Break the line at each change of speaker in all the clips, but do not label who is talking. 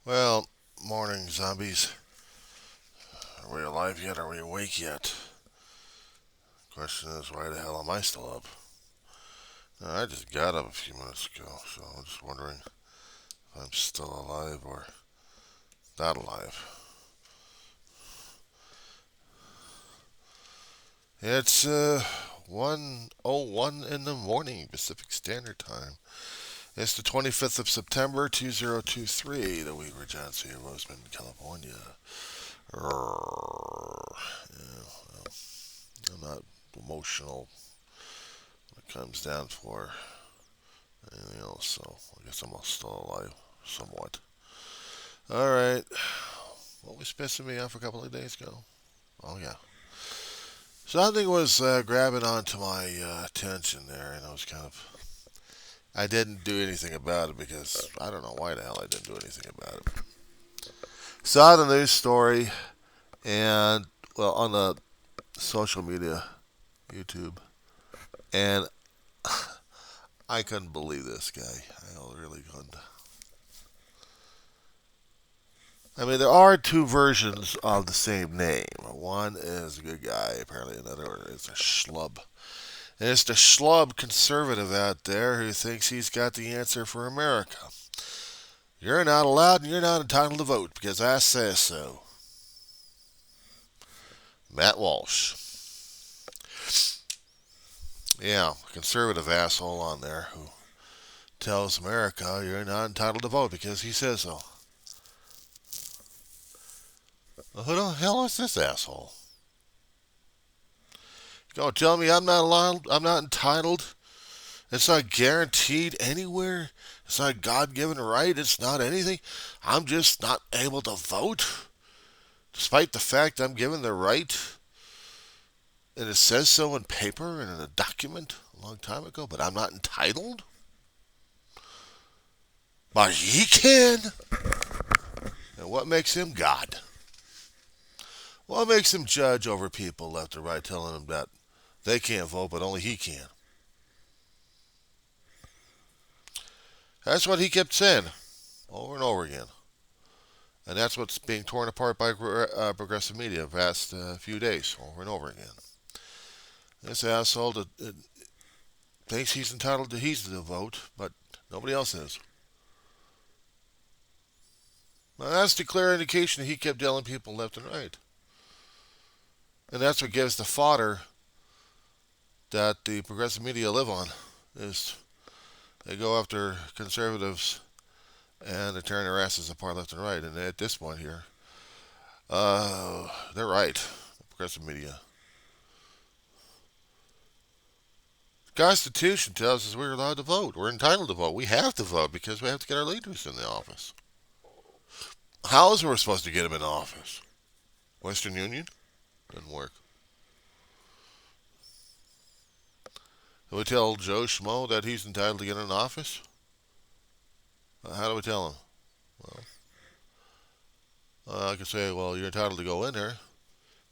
Well, morning, zombies. Are we alive yet? Are we awake yet? Question is, why the hell am I still up? I just got up a few minutes ago, so I'm just wondering if I'm still alive or not alive. It's 1:01 in the morning, Pacific Standard Time. It's the 25th of September, 2023, the week where John C. Roseman, California. Yeah, well, I'm not emotional when it comes down for anything else, so I guess I'm still alive, somewhat. Alright, what was pissing me off a couple of days ago? Oh, yeah. Something was grabbing onto my attention there, and I didn't do anything about it because I don't know why the hell I didn't do anything about it. Saw the news story, and, well, on the social media, YouTube, and I couldn't believe this guy. I really couldn't. I mean, there are two versions of the same name. One is a good guy, apparently another is a schlub. And it's the schlub conservative out there who thinks he's got the answer for America. You're not allowed and you're not entitled to vote because I say so. Matt Walsh. Yeah, conservative asshole on there who tells America you're not entitled to vote because he says so. Well, who the hell is this asshole? You gonna tell me I'm not allowed, I'm not entitled. It's not guaranteed anywhere. It's not a God given right. It's not anything. I'm just not able to vote, despite the fact I'm given the right. And it says so in paper and in a document a long time ago, but I'm not entitled. But he can. And what makes him God? What makes him judge over people left and right, telling them that they can't vote, but only he can? That's what he kept saying over and over again. And that's what's being torn apart by progressive media the past few days, over and over again. This asshole thinks he's entitled to vote, but nobody else is. Well, that's the clear indication that he kept telling people left and right. And that's what gives the fodder that the progressive media live on, is they go after conservatives and they're tearing their asses apart left and right. And at this point here, they're right, the progressive media. The Constitution tells us we're allowed to vote. We're entitled to vote. We have to vote because we have to get our leaders in the office. How is we supposed to get them in office? Western Union? Didn't work. Do we tell Joe Schmo that he's entitled to get in office? How do we tell him? Well, I can say, well, you're entitled to go in there.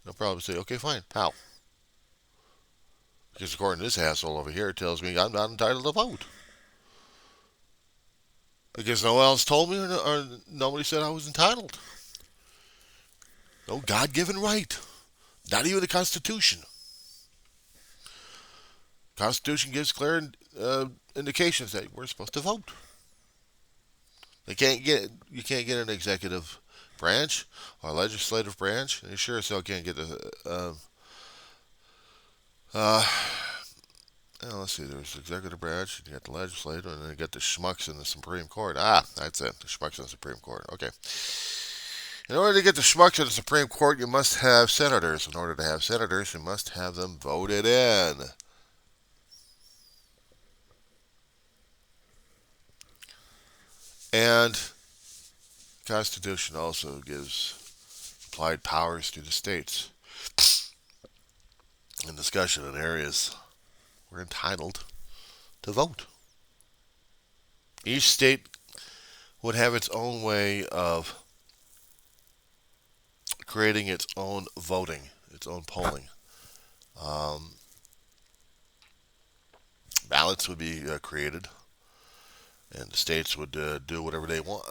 They'll probably say, okay, fine. How? Because according to this asshole over here, it tells me I'm not entitled to vote. Because no one else told me or nobody said I was entitled. No God given right. Not even the Constitution. The Constitution gives clear indications that we're supposed to vote. You can't get an executive branch or a legislative branch, and you sure as hell can't get the uh, let's see, there's the executive branch, you got the legislative, and then you got the schmucks in the Supreme Court. Ah, that's it, the schmucks in the Supreme Court. Okay. In order to get the schmucks in the Supreme Court, you must have senators. In order to have senators, you must have them voted in. And the Constitution also gives applied powers to the states in discussion in areas we're entitled to vote. Each state would have its own way of creating its own voting, its own polling. Um, Ballots would be created, and the states would do whatever they want,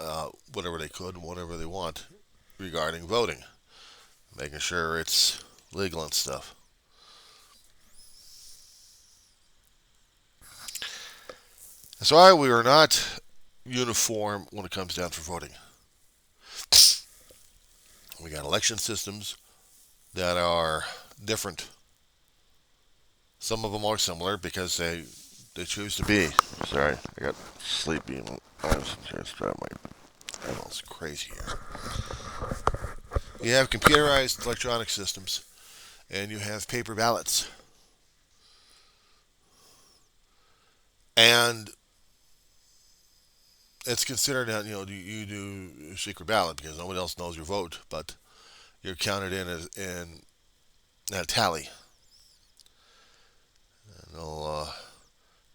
whatever they could, and whatever they want regarding voting, making sure it's legal and stuff. That's why we are not uniform when it comes down for voting. We got election systems that are different. Some of them are similar because they choose to be. Sorry, I got sleepy. I was just my eyeballs crazy here. You have computerized electronic systems, and you have paper ballots. And it's considered that you do a secret ballot because nobody else knows your vote, but you're counted in that tally, and they'll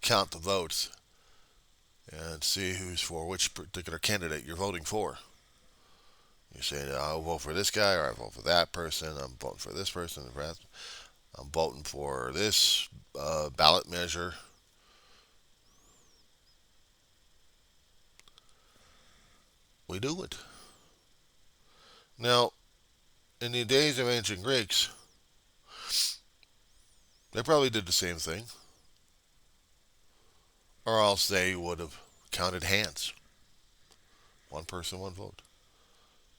count the votes and see who's for which particular candidate you're voting for. You say, I'll vote for this guy, or I vote for that person. I'm voting for this person. I'm voting for this ballot measure. We do it. Now, in the days of ancient Greeks, they probably did the same thing, or else they would have counted hands. One person, one vote.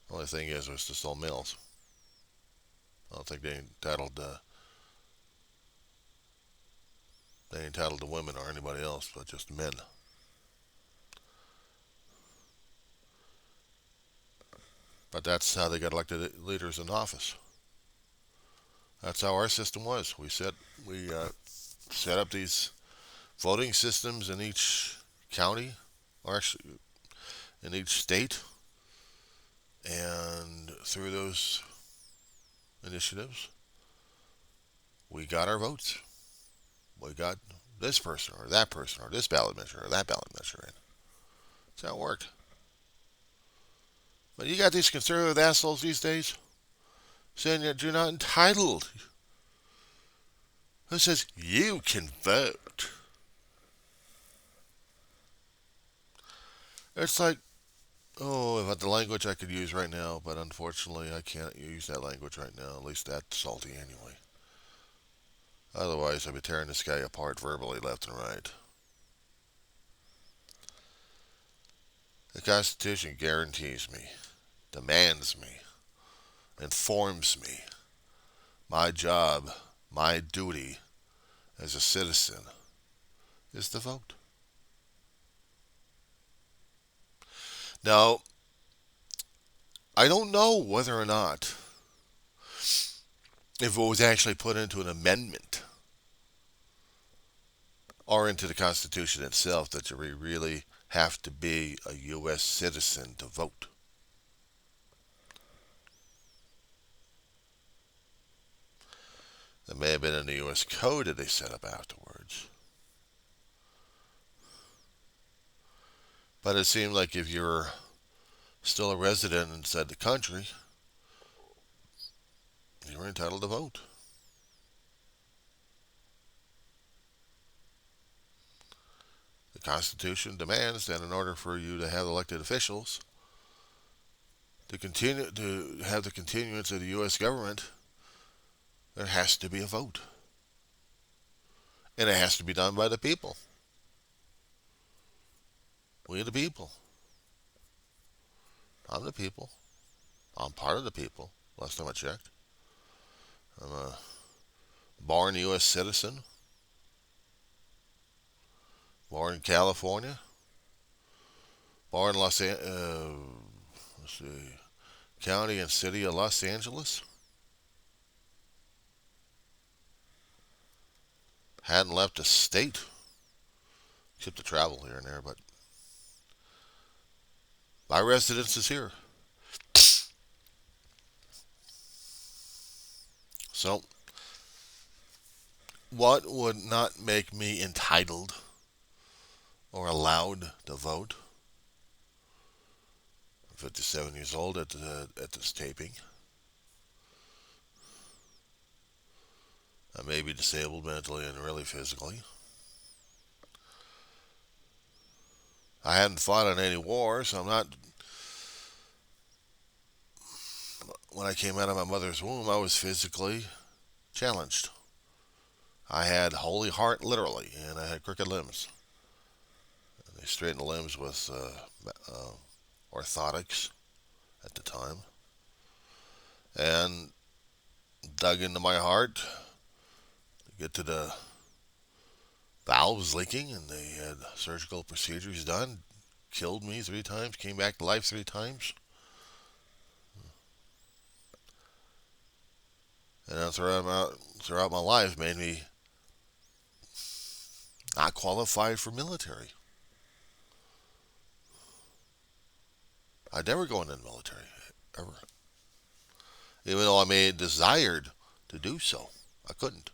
The only thing is, it was just all males. I don't think they entitled to women or anybody else, but just men. But that's how they got elected leaders in office. That's how our system was. We set up these voting systems in each county, or actually in each state, and through those initiatives, we got our votes. We got this person or that person or this ballot measure or that ballot measure in. That's how it worked. But you got these conservative assholes these days saying that you're not entitled. Who says you can vote? It's like, oh, about the language I could use right now, but unfortunately I can't use that language right now. At least that's salty anyway. Otherwise, I'd be tearing this guy apart verbally left and right. The Constitution guarantees me, demands me, informs me. My job, my duty as a citizen is to vote. Now, I don't know whether or not if it was actually put into an amendment or into the Constitution itself that you really have to be a U.S. citizen to vote. It may have been in the U.S. Code that they set up afterwards. But it seemed like if you're still a resident inside the country, you're entitled to vote. The Constitution demands that in order for you to have elected officials, to continue to have the continuance of the U.S. government, there has to be a vote. And it has to be done by the people. We the people. I'm the people. I'm part of the people. Last time I checked. I'm a born U.S. citizen. Born in California. Born in let's see, county and city of Los Angeles. Hadn't left the state, except to travel here and there, but my residence is here. So, what would not make me entitled or allowed to vote? I'm 57 years old at this taping. I may be disabled mentally and really physically. I hadn't fought in any war, so I'm not. When I came out of my mother's womb, I was physically challenged. I had holy heart, literally, and I had crooked limbs. They straightened the limbs with orthotics at the time, and dug into my heart to get to the valves leaking, and they had surgical procedures done. Killed me 3 times, came back to life 3 times, and then throughout my life made me not qualified for military. I'd never go into the military, ever. Even though I may have desired to do so, I couldn't.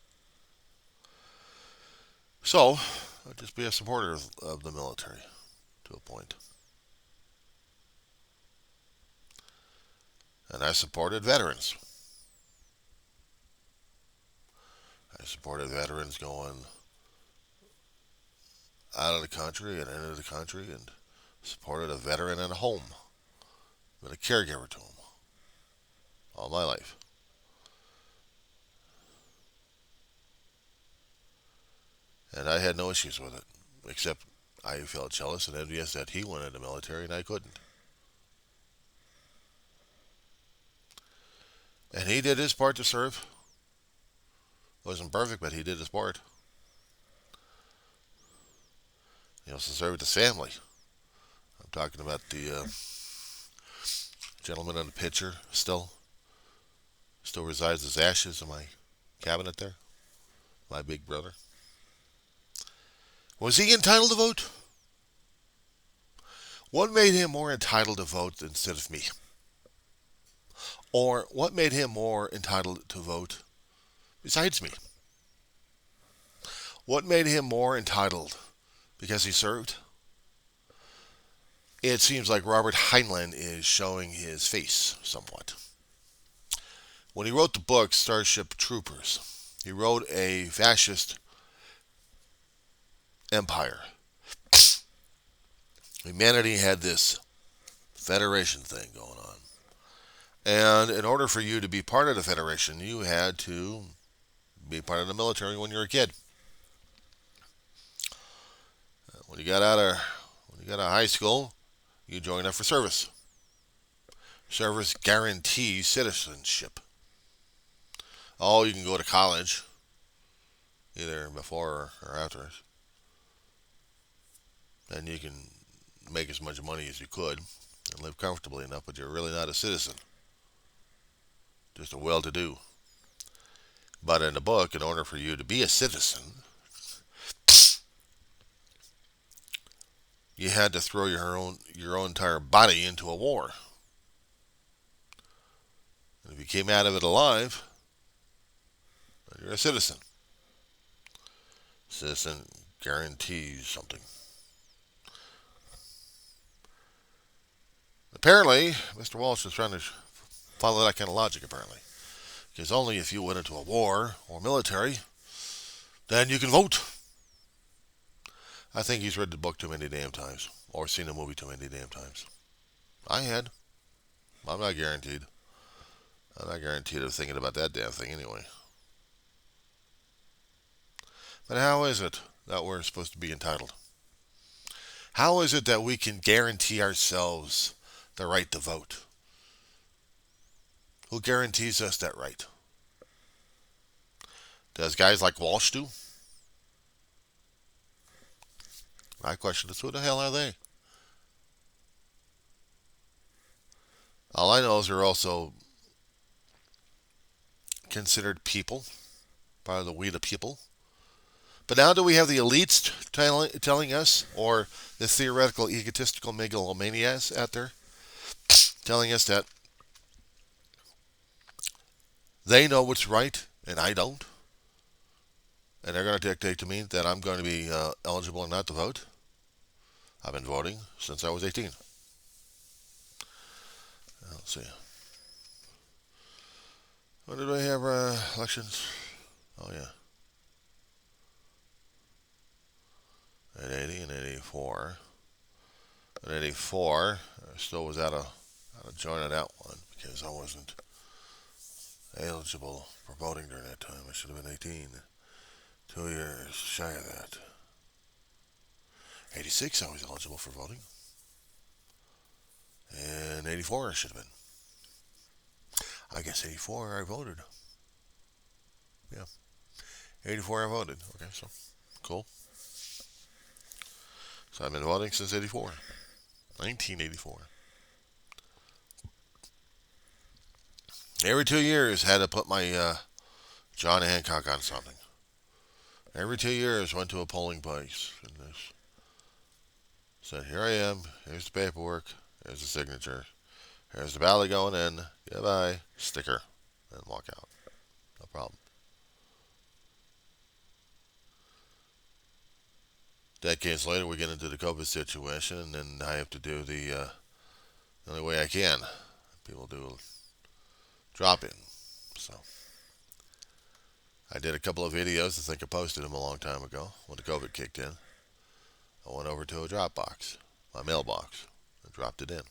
So, I'd just be a supporter of the military to a point. And I supported veterans. I supported veterans going out of the country and into the country, and supported a veteran in a home. Been a caregiver to him all my life. And I had no issues with it, except I felt jealous and envious that he went into the military and I couldn't. And he did his part to serve. Wasn't perfect, but he did his part. He also served his family. I'm talking about the gentleman in the picture still resides his ashes in my cabinet there. My big brother. Was he entitled to vote? What made him more entitled to vote instead of me? Or what made him more entitled to vote besides me? What made him more entitled because he served? It seems like Robert Heinlein is showing his face somewhat. When he wrote the book Starship Troopers, he wrote a fascist empire. Humanity had this federation thing going on. And in order for you to be part of the federation, you had to be part of the military when you were a kid. When you got out of high school, you joined up for service. Service guarantees citizenship. Oh, you can go to college, either before or after, and you can make as much money as you could and live comfortably enough, but you're really not a citizen. Just a well-to-do. But in the book, in order for you to be a citizen, you had to throw your own entire body into a war. And if you came out of it alive, you're a citizen. Citizen guarantees something. Apparently, Mr. Walsh is trying to follow that kind of logic, apparently. Because only if you went into a war or military, then you can vote. I think he's read the book too many damn times, or seen the movie too many damn times. I had. I'm not guaranteed. I'm not guaranteed of thinking about that damn thing anyway. But how is it that we're supposed to be entitled? How is it that we can guarantee ourselves the right to vote? Who guarantees us that right? Does guys like Walsh do? My question is, who the hell are they? All I know is they're also considered people, part of the we the people. But now do we have the elites telling us, or the theoretical egotistical megalomaniacs out there, telling us that they know what's right and I don't? And they're going to dictate to me that I'm going to be eligible or not to vote? I've been voting since I was 18. Let's see. When did we have elections? Oh, yeah. In 80 and 84. In 84, I still was out of joint on that one because I wasn't eligible for voting during that time. I should have been 18. 2 years shy of that. 86, I was eligible for voting. And 84, I should have been. I guess 84, I voted. Yeah. 84, I voted. Okay, so cool. So I've been voting since 84. 1984. Every 2 years, had to put my John Hancock on something. Every 2 years, went to a polling place and this said, "Here I am. Here's the paperwork. Here's the signature. Here's the ballot going in. Goodbye. Sticker," and walk out. No problem. Decades later, we get into the COVID situation, and then I have to do the only way I can. People do drop in. So I did a couple of videos. I think I posted them a long time ago when the COVID kicked in. I went over to a drop box, my mailbox, and dropped it in.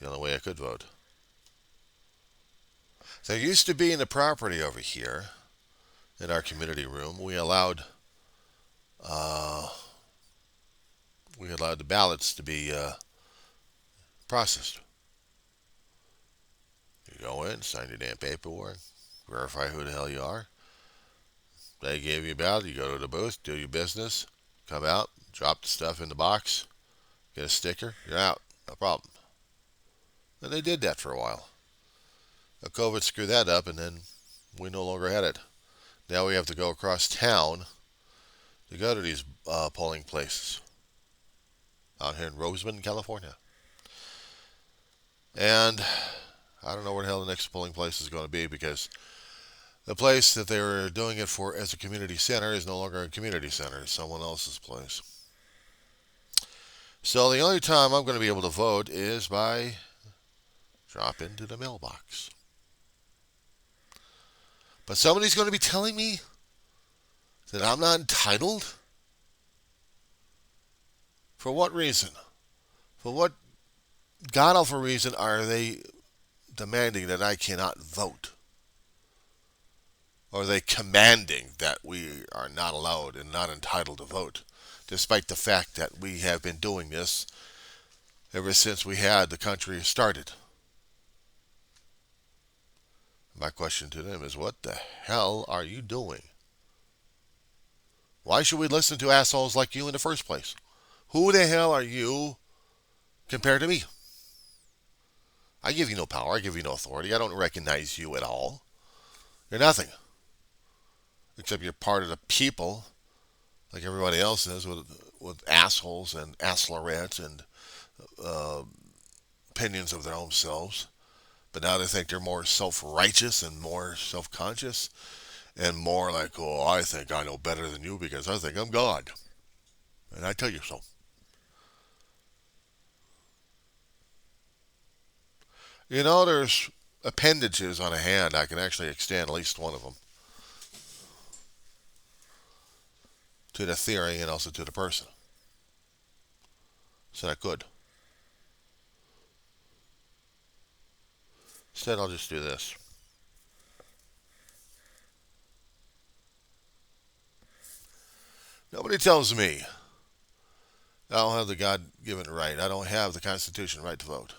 The only way I could vote. There used to be in the property over here, in our community room, uh, we allowed the ballots to be processed. You go in, sign your damn paperwork, verify who the hell you are. They gave you a ballot. You go to the booth, do your business, come out, drop the stuff in the box, get a sticker, you're out. No problem. And they did that for a while. Now, COVID screwed that up, and then we no longer had it. Now we have to go across town to go to these polling places out here in Roseman, California. And I don't know where the hell the next polling place is going to be because the place that they were doing it for as a community center is no longer a community center. It's someone else's place. So the only time I'm going to be able to vote is by drop into the mailbox. But somebody's going to be telling me that I'm not entitled? For what reason? For what god awful reason are they demanding that I cannot vote? Or are they commanding that we are not allowed and not entitled to vote, despite the fact that we have been doing this ever since we had the country started? My question to them is, what the hell are you doing? Why should we listen to assholes like you in the first place? Who the hell are you compared to me? I give you no power. I give you no authority. I don't recognize you at all. You're nothing. Except you're part of the people, like everybody else is, with assholes and assholerettes and uh, opinions of their own selves. But now they think they're more self-righteous and more self-conscious and more like, oh, I think I know better than you because I think I'm God. And I tell you so. You know, there's appendages on a hand. I can actually extend at least one of them to the theory and also to the person. So I could. Instead, I'll just do this. Nobody tells me I don't have the God-given right. I don't have the Constitution right to vote.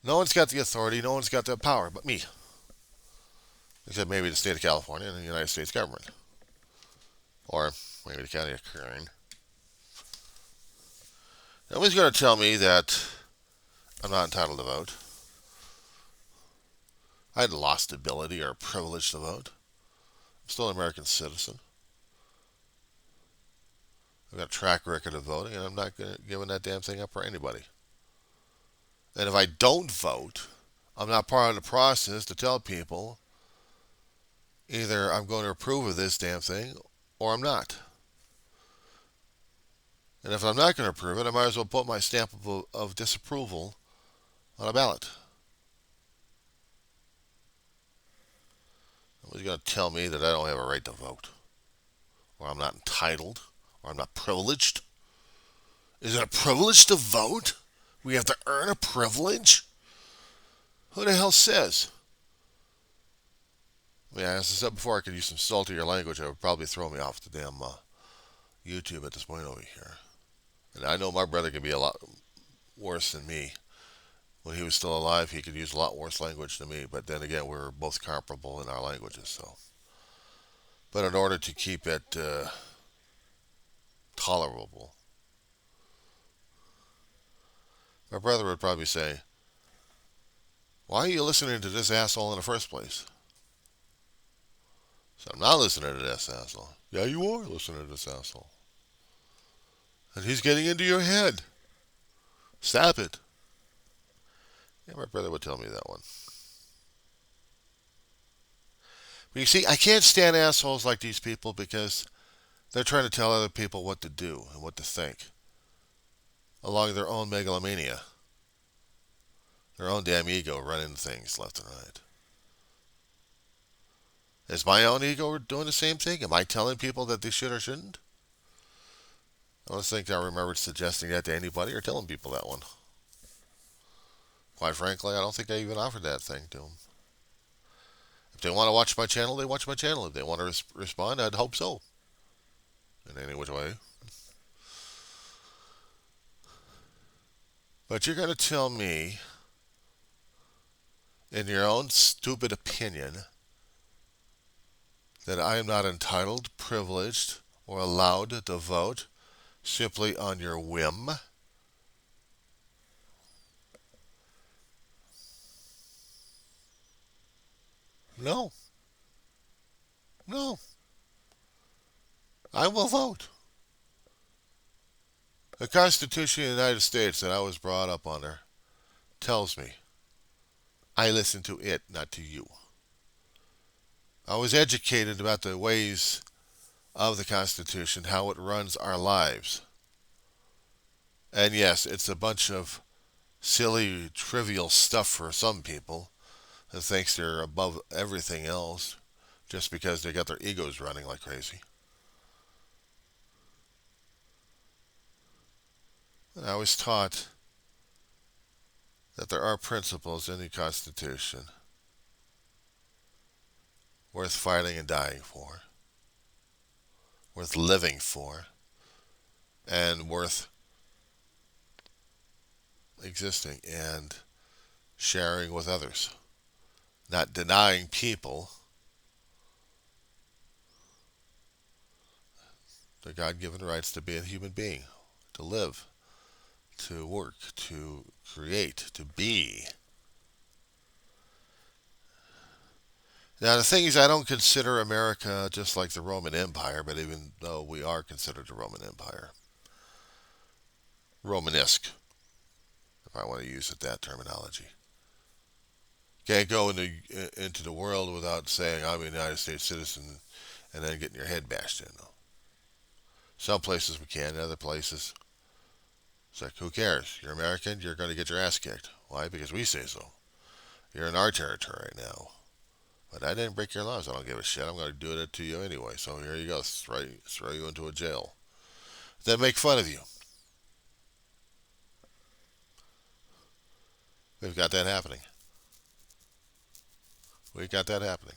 No one's got the authority. No one's got the power but me. Except maybe the state of California and the United States government. Or maybe the county of Kern. Nobody's going to tell me that I'm not entitled to vote. I had lost ability or privilege to vote. I'm still an American citizen. I've got a track record of voting, and I'm not giving that damn thing up for anybody. And if I don't vote, I'm not part of the process to tell people either I'm going to approve of this damn thing or I'm not. And if I'm not going to approve it, I might as well put my stamp of disapproval on a ballot. Nobody's going to tell me that I don't have a right to vote, or I'm not entitled, Or I'm not privileged. Is it a privilege to vote? We have to earn a privilege? Who the hell says? Yeah, as I said before, I could use some saltier language. It would probably throw me off the damn YouTube at this point over here. And I know my brother could be a lot worse than me. When he was still alive, he could use a lot worse language than me. But then again, we were both comparable in our languages. So, but in order to keep it tolerable, my brother would probably say, "Why are you listening to this asshole in the first place?" So I'm not listening to this asshole. Yeah, you are listening to this asshole. And he's getting into your head. Stop it. Yeah, my brother would tell me that one. But you see, I can't stand assholes like these people because they're trying to tell other people what to do and what to think along their own megalomania, their own damn ego running things left and right. Is my own ego doing the same thing? Am I telling people that they should or shouldn't? I don't think I remember suggesting that to anybody or telling people that one. Quite frankly, I don't think I even offered that thing to them. If they want to watch my channel, they watch my channel. If they want to respond, I'd hope so. In any which way. But you're going to tell me, in your own stupid opinion, that I am not entitled, privileged, or allowed to vote simply on your whim? No. No. I will vote. The Constitution of the United States that I was brought up under tells me I listen to it, not to you. I was educated about the ways of the Constitution, how it runs our lives. And yes, it's a bunch of silly, trivial stuff for some people that thinks they're above everything else just because they got their egos running like crazy. And I was taught that there are principles in the Constitution worth fighting and dying for, worth living for, and worth existing and sharing with others. Not denying people the God-given rights to be a human being, to live, to work, to create, to be. Now, the thing is, I don't consider America just like the Roman Empire, but even though we are considered the Roman Empire, Romanesque, if I want to use it, that terminology. Can't go into the world without saying I'm a United States citizen and then getting your head bashed in. Though. Some places we can, other places, it's like, who cares? You're American, you're going to get your ass kicked. Why? Because we say so. You're in our territory right now. But I didn't break your laws. I don't give a shit. I'm going to do it to you anyway. So here you go. Throw you into a jail. Then make fun of you. We've got that happening. We've got that happening.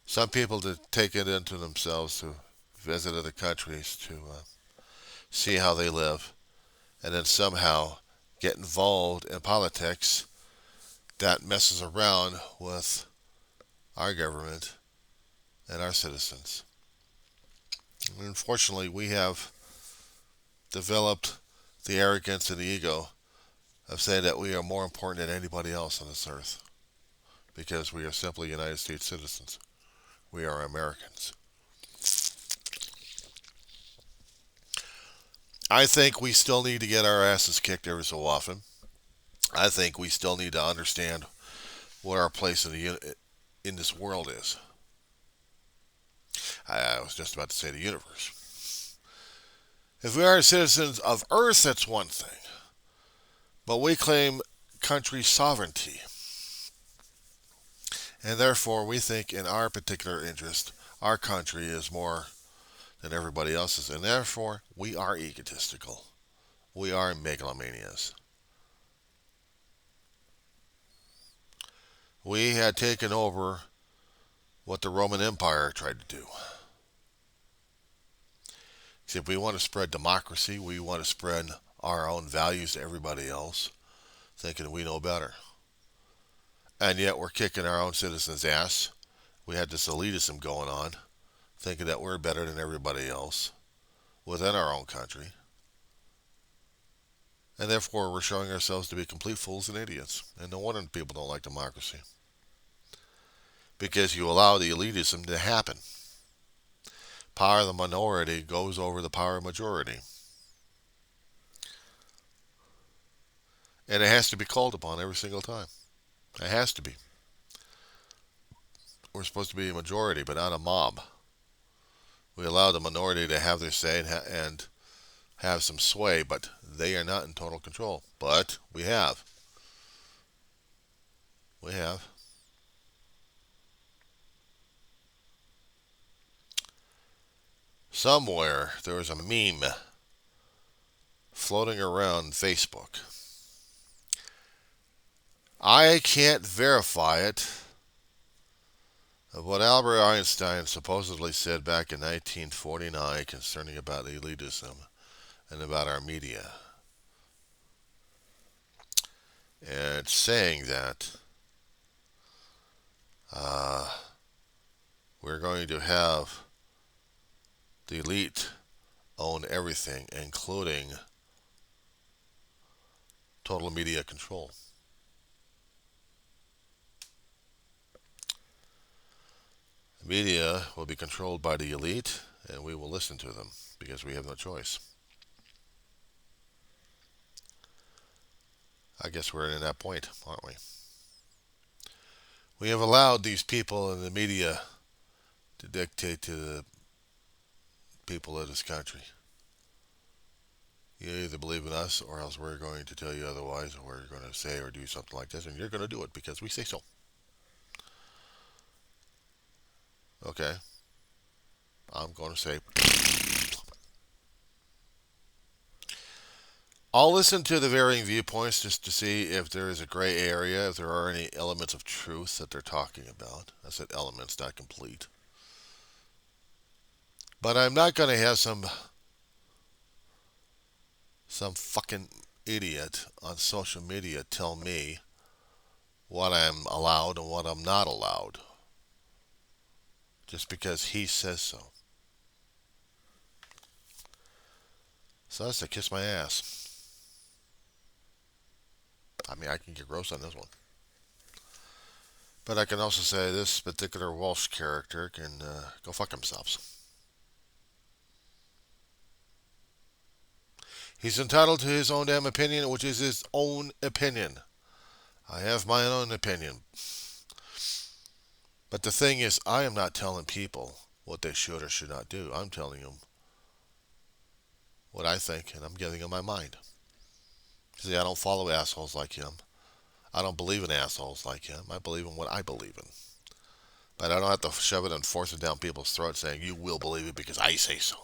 Some people to take it into themselves to visit other countries to see how they live, and then somehow get involved in politics that messes around with our government and our citizens. And unfortunately, we have developed the arrogance and the ego of saying that we are more important than anybody else on this earth because we are simply United States citizens. We are Americans. I think we still need to get our asses kicked every so often. I think we still need to understand what our place in this world is. I was just about to say the universe. If we are citizens of Earth, that's one thing. But we claim country sovereignty. And therefore, we think in our particular interest, our country is more than everybody else's, and therefore we are egotistical. We are megalomanias. We had taken over what the Roman Empire tried to do. See, if we want to spread democracy, we want to spread our own values to everybody else, thinking we know better. And yet we're kicking our own citizens' ass. We had this elitism going on, thinking that we're better than everybody else within our own country. And therefore we're showing ourselves to be complete fools and idiots. And no wonder people don't like democracy. Because you allow the elitism to happen. Power of the minority goes over the power of majority. And it has to be called upon every single time. It has to be. We're supposed to be a majority, but not a mob. We allow the minority to have their say and have some sway, but they are not in total control. But we have. We have. Somewhere there was a meme floating around Facebook. I can't verify it, of what Albert Einstein supposedly said back in 1949 concerning about elitism and about our media. And it's saying that we're going to have the elite own everything, including total media control. The media will be controlled by the elite, and we will listen to them because we have no choice. I guess we're in that point, aren't we? We have allowed these people in the media to dictate to the people of this country. You either believe in us or else we're going to tell you otherwise, or we're going to say or do something like this, and you're going to do it because we say so. Okay. I'm going to say, I'll listen to the varying viewpoints just to see if there is a gray area, if there are any elements of truth that they're talking about. I said elements, not complete. But I'm not going to have some fucking idiot on social media tell me what I'm allowed and what I'm not allowed just because he says so. So that's to kiss my ass. I mean, I can get gross on this one. But I can also say this particular Walsh character can go fuck themselves. He's entitled to his own damn opinion, which is his own opinion. I have my own opinion. But the thing is, I am not telling people what they should or should not do. I'm telling them what I think, and I'm giving them my mind. See, I don't follow assholes like him. I don't believe in assholes like him. I believe in what I believe in. But I don't have to shove it and force it down people's throats saying, you will believe it because I say so.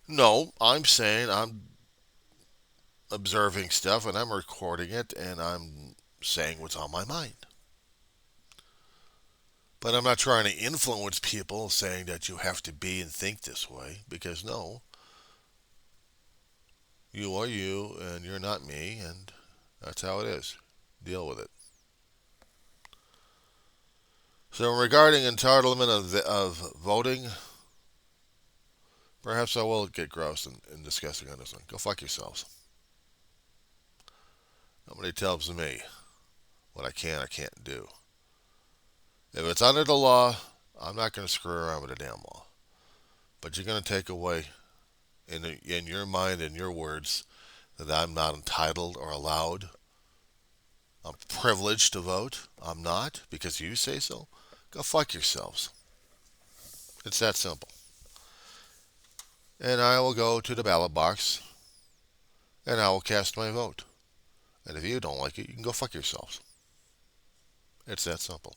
No, I'm saying I'm observing stuff and I'm recording it and I'm saying what's on my mind. But I'm not trying to influence people saying that you have to be and think this way, because no, you are you and you're not me, and that's how it is. Deal with it. So regarding entitlement of voting, perhaps I will get gross in discussing on this one. Go fuck yourselves. Nobody tells me what I can or can't do. If it's under the law, I'm not going to screw around with the damn law. But you're going to take away in your mind and your words that I'm not entitled or allowed. I'm privileged to vote. I'm not because you say so. Go fuck yourselves. It's that simple. And I will go to the ballot box and I will cast my vote. And if you don't like it, you can go fuck yourselves. It's that simple.